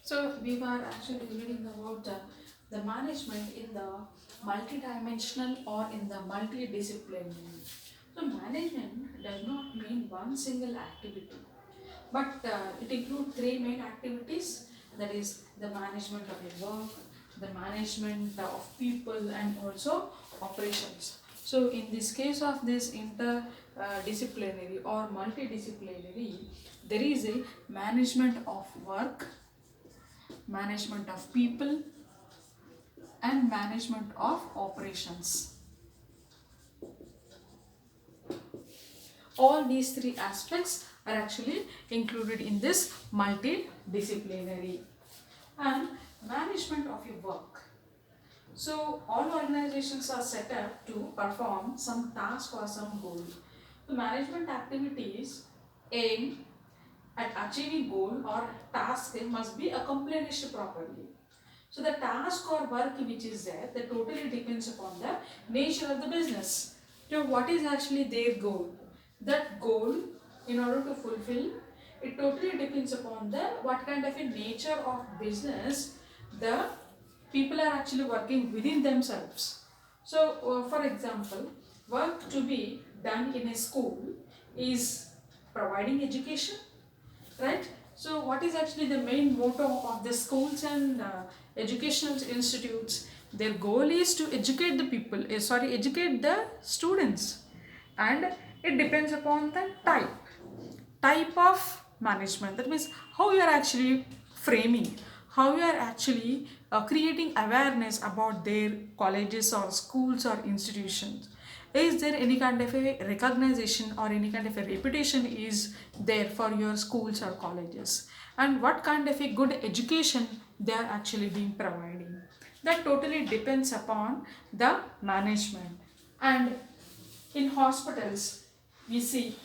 So we were actually reading about the management in the multidimensional or in the multidisciplinary. So management does not mean one single activity, but it includes three main activities. That is the management of your work, the management of people, and also operations. So in this case of this interdisciplinary or multidisciplinary, there is a management of work, management of people, and management of operations. All these three aspects are actually included in this multidisciplinary. And management of your work. So all organizations are set up to perform some task or some goal. The management activities aim at achieving goal or task must be accomplished properly. So the task or work which is there, that totally depends upon the nature of the business. So what is actually their goal? That goal, in order to fulfill, it totally depends upon the what kind of a nature of business the people are actually working within themselves. So, for example, work to be done in a school is providing education, right? So what is actually the main motto of the schools and educational institutes? Their goal is to educate the people, educate the students, and it depends upon the type of management. That means how you are actually framing, how you are actually creating awareness about their colleges or schools or institutions. Is there any kind of a recognition or any kind of a reputation is there for your schools or colleges, and what kind of a good education they are actually being providing? That totally depends upon the management. And in hospitals, we see,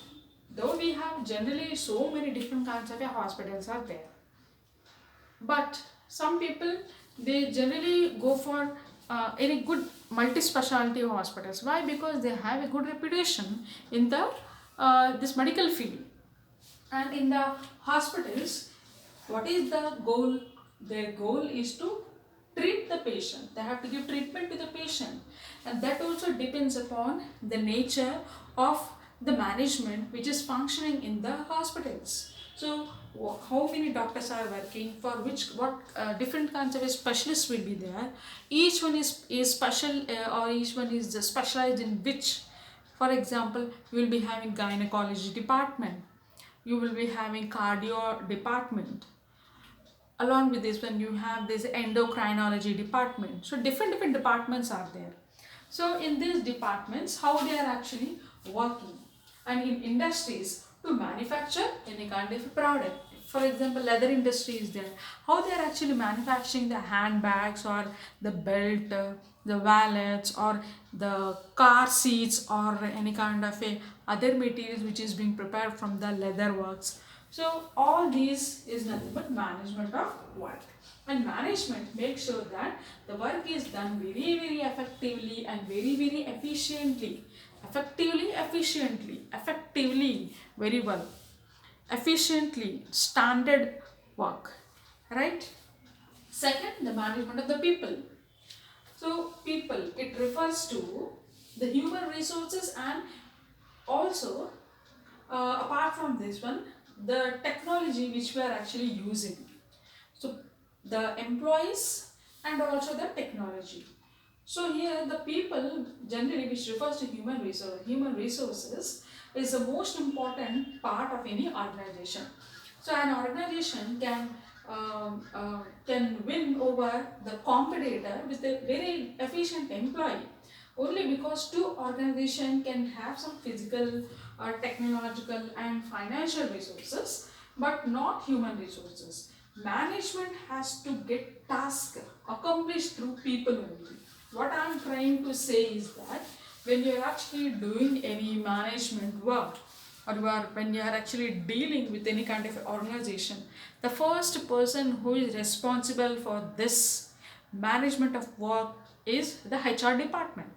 though we have generally so many different kinds of hospitals are there, but some people, they generally go for any good multi-specialty hospitals. Why? Because they have a good reputation in the this medical field. And in the hospitals, what is the goal? Their goal is to treat the patient. They have to give treatment to the patient, and that also depends upon the nature of the management which is functioning in the hospitals. So how many doctors are working, for which what different kinds of specialists will be there. Each one is special, or each one is specialized in which. For example, you will be having gynecology department, you will be having cardio department. Along with this one, you have this endocrinology department. So different departments are there. So in these departments, how they are actually working, and in industries to manufacture any kind of product. For example, leather industry is there. How they are actually manufacturing the handbags or the belt, the wallets, or the car seats, or any kind of a other materials which is being prepared from the leather works. So all these is nothing but management of work. And management makes sure that the work is done very effectively and very efficiently. Effectively, very well. Efficiently, standard work, right? Second, the management of the people. So people, it refers to the human resources, and also apart from this one, the technology which we are actually using. So the employees and also the technology. So here the people generally, which refers to human resources is the most important part of any organization. So an organization can win over the competitor with a very efficient employee, only because two organizations can have some physical, technological and financial resources, but not human resources. Management has to get tasks accomplished through people only. What I am trying to say is that when you are actually doing any management work, or when you are actually dealing with any kind of organization, the first person who is responsible for this management of work is the HR department,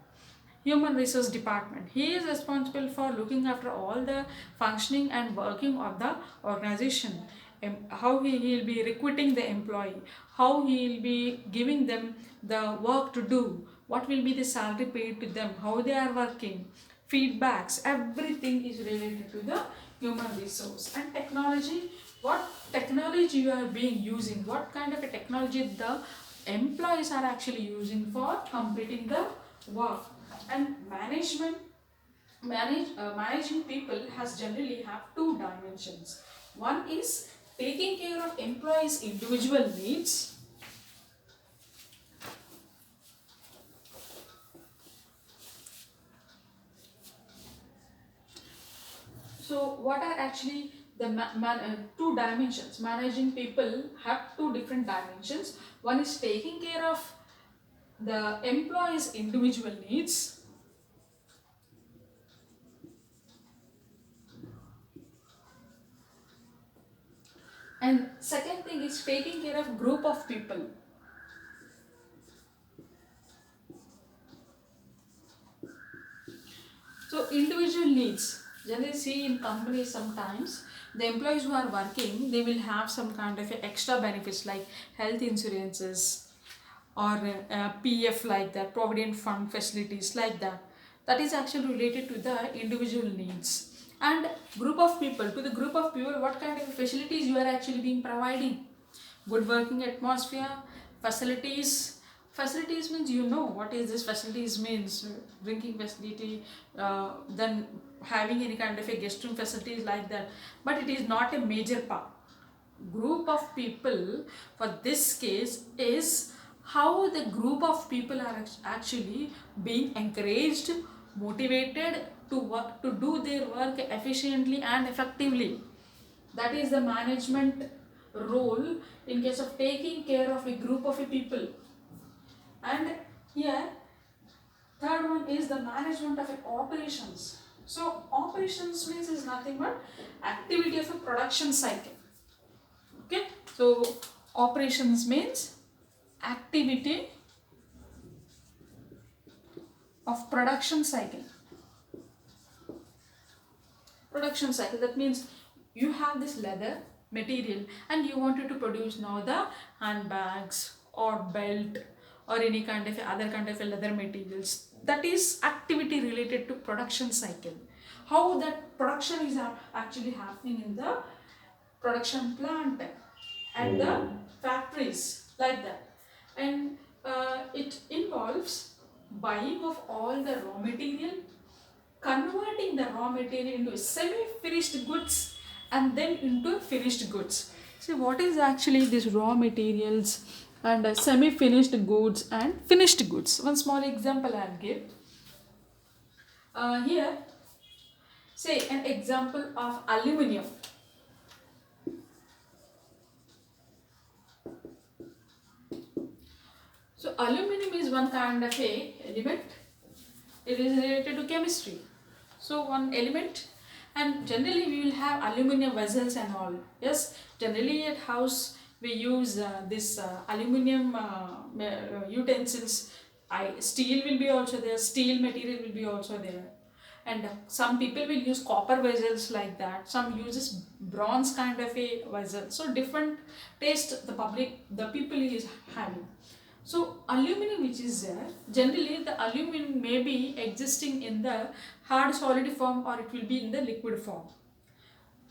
human resource department. He is responsible for looking after all the functioning and working of the organization. how he will be recruiting the employee, how he will be giving them the work to do, what will be the salary paid to them, how they are working, feedbacks, everything is related to the human resource. And technology, what technology you are being using, what kind of a technology the employees are actually using for completing the work. And managing people has generally have two dimensions. One is taking care of employees' individual needs. So what are actually the two dimensions? Managing people have two different dimensions. One is taking care of the employees' individual needs, and second thing is taking care of group of people. So individual needs, generally see in companies sometimes the employees who are working, they will have some kind of extra benefits like health insurances or PF, like that, provident fund facilities like that. That is actually related to the individual needs. And group of people, to the group of people, what kind of facilities you are actually being providing? Good working atmosphere, facilities. Facilities means, you know what is this facilities means, drinking facility, then having any kind of a guest room facilities like that, but it is not a major part. Group of people for this case is how the group of people are actually being encouraged, motivated to work, to do their work efficiently and effectively. That is the management role in case of taking care of a group of people. And here third one is the management of operations. So operations means is nothing but activity of a production cycle. Okay, so operations means activity of production cycle. Production cycle, that means you have this leather material and you wanted to produce now the handbags or belt or any kind of other kind of leather materials. That is activity related to production cycle. How that production is actually happening in the production plant at the factories, like that. And it involves buying of all the raw material, converting the raw material into semi-finished goods and then into finished goods. See what is actually this raw materials and semi-finished goods and finished goods. One small example I'll give. Here, say an example of aluminium. So aluminum is one kind of a element. It is related to chemistry. So one element, and generally we will have aluminum vessels and all. Yes, generally at house we use this aluminum utensils. Steel will be also there. Steel material will be also there. And some people will use copper vessels like that. Some uses bronze kind of a vessel. So different taste the people is having. So aluminum which is there, generally the aluminum may be existing in the hard solid form or it will be in the liquid form.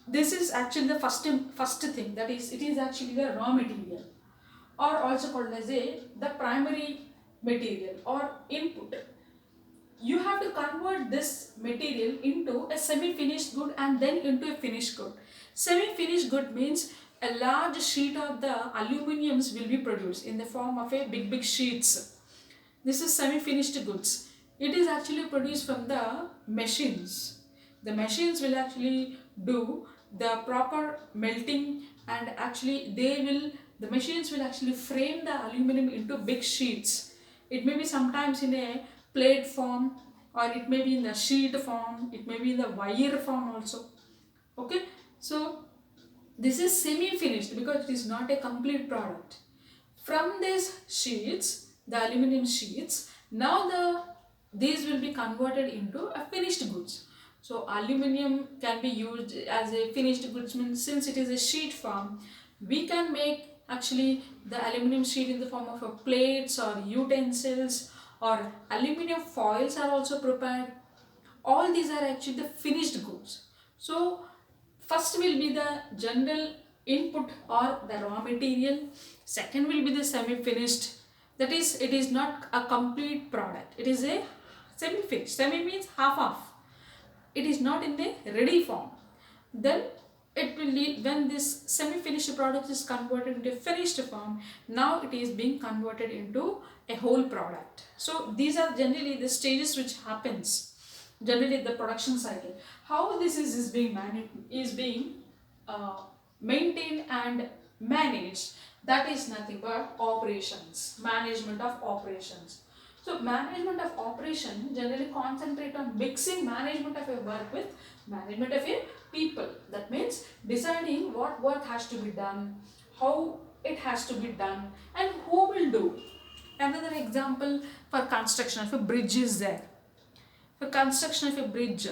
This is actually the first thing, that is it is actually the raw material, or also called as the primary material or input. You have to convert this material into a semi-finished good and then into a finished good. Semi-finished good means a large sheet of the aluminiums will be produced in the form of a big sheets. This is semi-finished goods. It is actually produced from the machines. The machines will actually do the proper melting, and actually the machines will actually frame the aluminum into big sheets. It may be sometimes in a plate form, or it may be in the sheet form, it may be in the wire form also. Okay, so this is semi-finished because it is not a complete product. From these sheets, the aluminum sheets, now these will be converted into a finished goods. So aluminum can be used as a finished goods, means since it is a sheet form, we can make actually the aluminum sheet in the form of a plates or utensils, or aluminum foils are also prepared. All these are actually the finished goods. So first will be the general input or the raw material, second will be the semi finished, that is it is not a complete product, it is a semi finished. Semi means half, it is not in the ready form. Then it will lead, when this semi-finished product is converted into finished form, now it is being converted into a whole product. So these are generally the stages which happens generally the production cycle. How this is being uh, maintained and managed, that is nothing but operations, management of operations. So management of operation generally concentrate on mixing management of a work with management of a people. That means deciding what work has to be done, how it has to be done, and who will do. Another example for construction of a bridge is there. For construction of a bridge,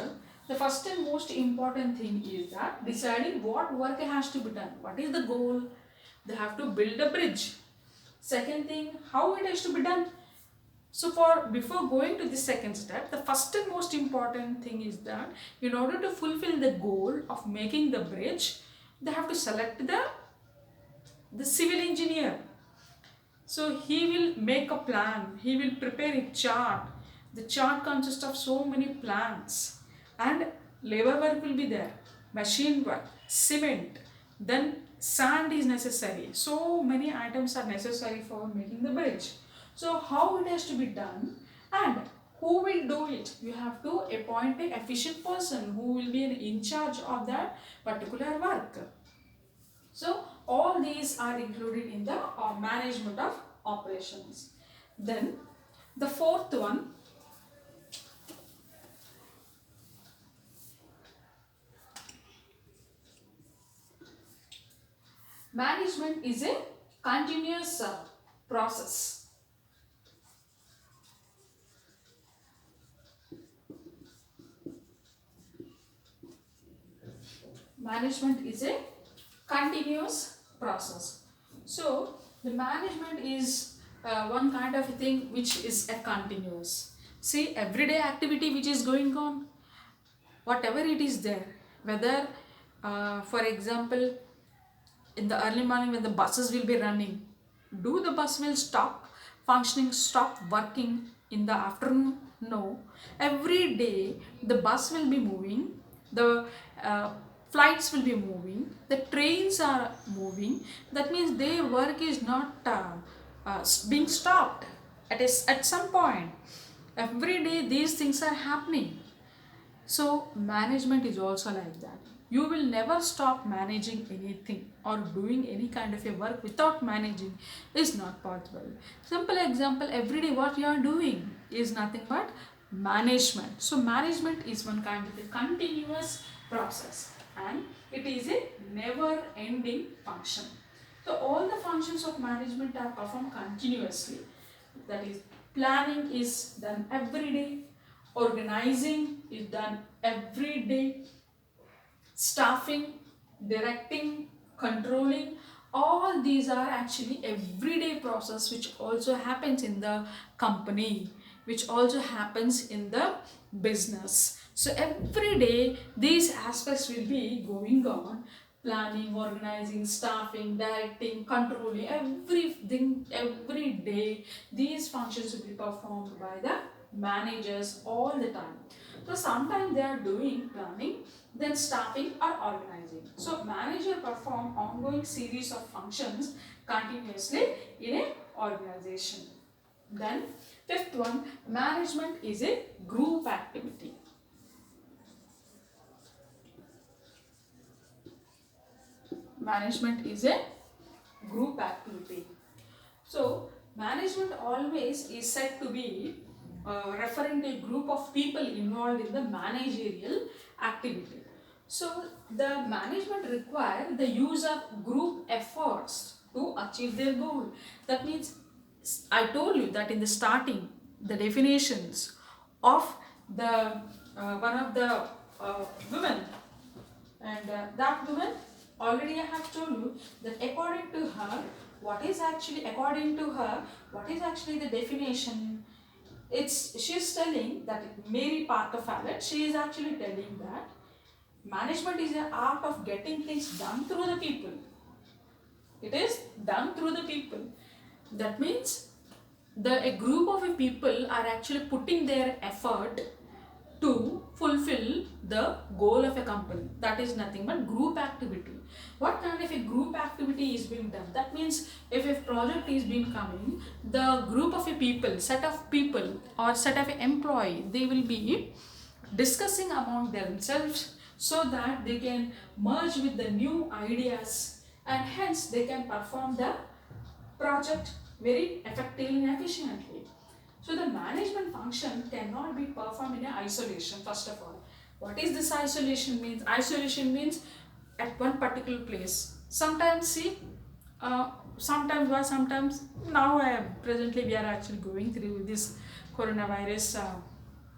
the first and most important thing is that deciding what work has to be done. What is the goal? They have to build a bridge. Second thing, how it has to be done. So before going to the second step, the first and most important thing is that in order to fulfill the goal of making the bridge, they have to select the civil engineer. So he will make a plan, he will prepare a chart. The chart consists of so many plans, and labor work will be there, machine work, cement, then sand is necessary. So many items are necessary for making the bridge. So how it has to be done and who will do it? You have to appoint an efficient person who will be in charge of that particular work. So all these are included in the management of operations. Then the fourth one, management is a continuous process. Management is a continuous process. So the management is one kind of a thing which is a continuous. See, everyday activity which is going on, whatever it is there, whether for example in the early morning when the buses will be running, do the bus will stop functioning, stop working in the afternoon? No. Every day the bus will be moving, the flights will be moving, the trains are moving. That means their work is not being stopped at some point. Every day these things are happening. So management is also like that. You will never stop managing anything or doing any kind of a work without managing is not possible. Simple example, every day what you are doing is nothing but management. So management is one kind of a continuous process and it is a never ending function. So all the functions of management are performed continuously. That is, planning is done every day, organizing is done every day, staffing, directing, controlling, all these are actually everyday process which also happens in the company, which also happens in the business. So every day these aspects will be going on: planning, organizing, staffing, directing, controlling, everything. Every day these functions will be performed by the managers all the time. So sometimes they are doing planning, then staffing or organizing. So manager perform ongoing series of functions continuously in an organization. Then fifth one, management is a group activity. Management is a group activity. So management always is said to be referring to a group of people involved in the managerial activity. So the management require the use of group efforts to achieve their goal. That means I told you that in the starting the definitions of the one of the woman, and that woman, already I have told you that according to her, what is actually the definition? She's telling that Mary Parker Fallett, she is actually telling that management is the art of getting things done through the people. It is done through the people. That means a group of people are actually putting their effort to fulfill the goal of a company. That is nothing but group activity. What kind of a group activity is being done? That means if a project is being coming, the group of a people, set of people or set of employee, they will be discussing among themselves so that they can merge with the new ideas, and hence they can perform the project very effectively and efficiently. So the management function cannot be performed in isolation, first of all. What is this isolation means? Isolation means at one particular place. Sometimes see, sometimes now presently we are actually going through this coronavirus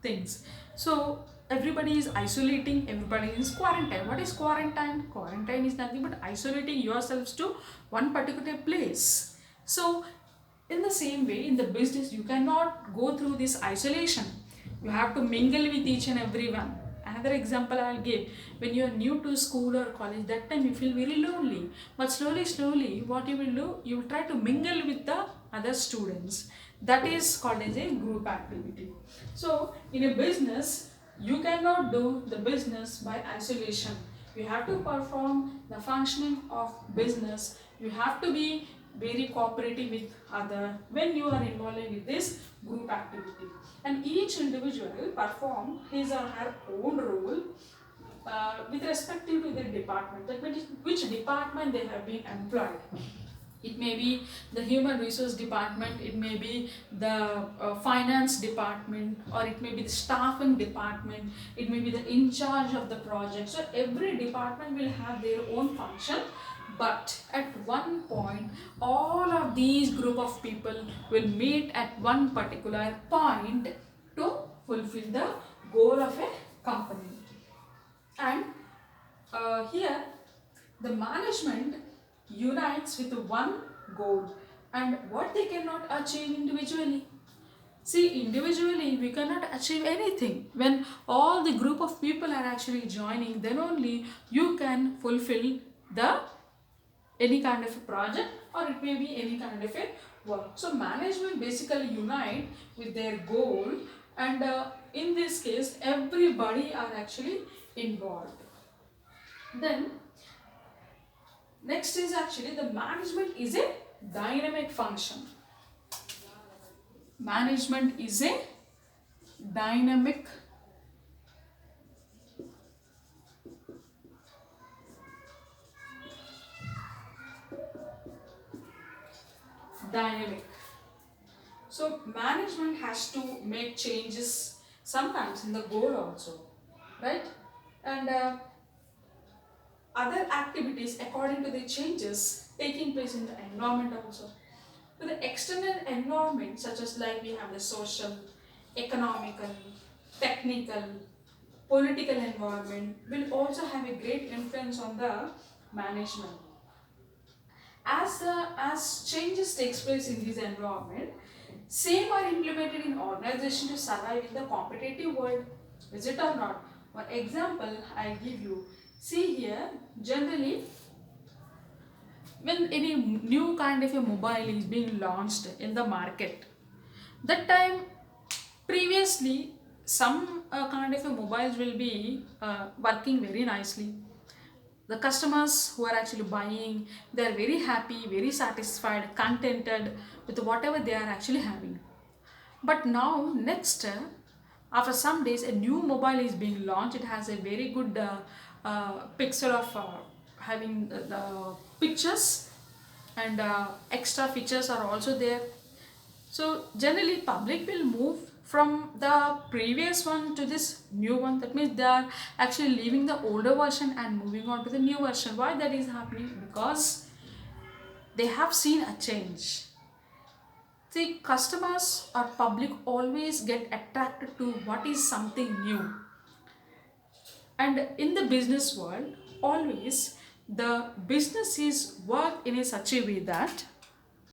things. So everybody is isolating, everybody is quarantine. What is quarantine? Quarantine is nothing but isolating yourselves to one particular place. So in the same way, in the business, you cannot go through this isolation. You have to mingle with each and everyone. Another example I'll give: when you are new to school or college, that time you feel very lonely. But slowly, what you will do, you will try to mingle with the other students. That is called as a group activity. So in a business, you cannot do the business by isolation. You have to perform the functioning of business. You have to be very cooperative with other when you are involved with this group activity, and each individual perform his or her own role with respect to their department. That means which department they have been employed. It may be the human resource department, it may be the finance department, or it may be the staffing department, it may be the in charge of the project. So every department will have their own function, but at one point all of these group of people will meet at one particular point to fulfill the goal of a company. And here the management unites with one goal, and what they cannot achieve individually. See, individually we cannot achieve anything. When all the group of people are actually joining, then only you can fulfill the any kind of a project, or it may be any kind of a work. So management basically unite with their goal, and in this case everybody are actually involved. Then next is actually the management is a dynamic function. Management is a dynamic dynamic. So management has to make changes sometimes in the goal also, right? And other activities according to the changes taking place in the environment also. So the external environment, such as like we have the social, economical, technical, political environment, will also have a great influence on the management. As changes takes place in this environment, same are implemented in organization to survive in the competitive world. Is it or not? One example I give you. See here, generally when any new kind of a mobile is being launched in the market, that time previously some kind of a mobiles will be working very nicely. The customers who are actually buying, they are very happy, very satisfied, contented with whatever they are actually having. But now next, after some days, a new mobile is being launched. It has a very good pixel of having the pictures, and extra features are also there. So generally public will move from the previous one to this new one. That means they are actually leaving the older version and moving on to the new version. Why that is happening? Because they have seen a change. See, customers or public always get attracted to what is something new. And in the business world, always the business is worked in a such a way that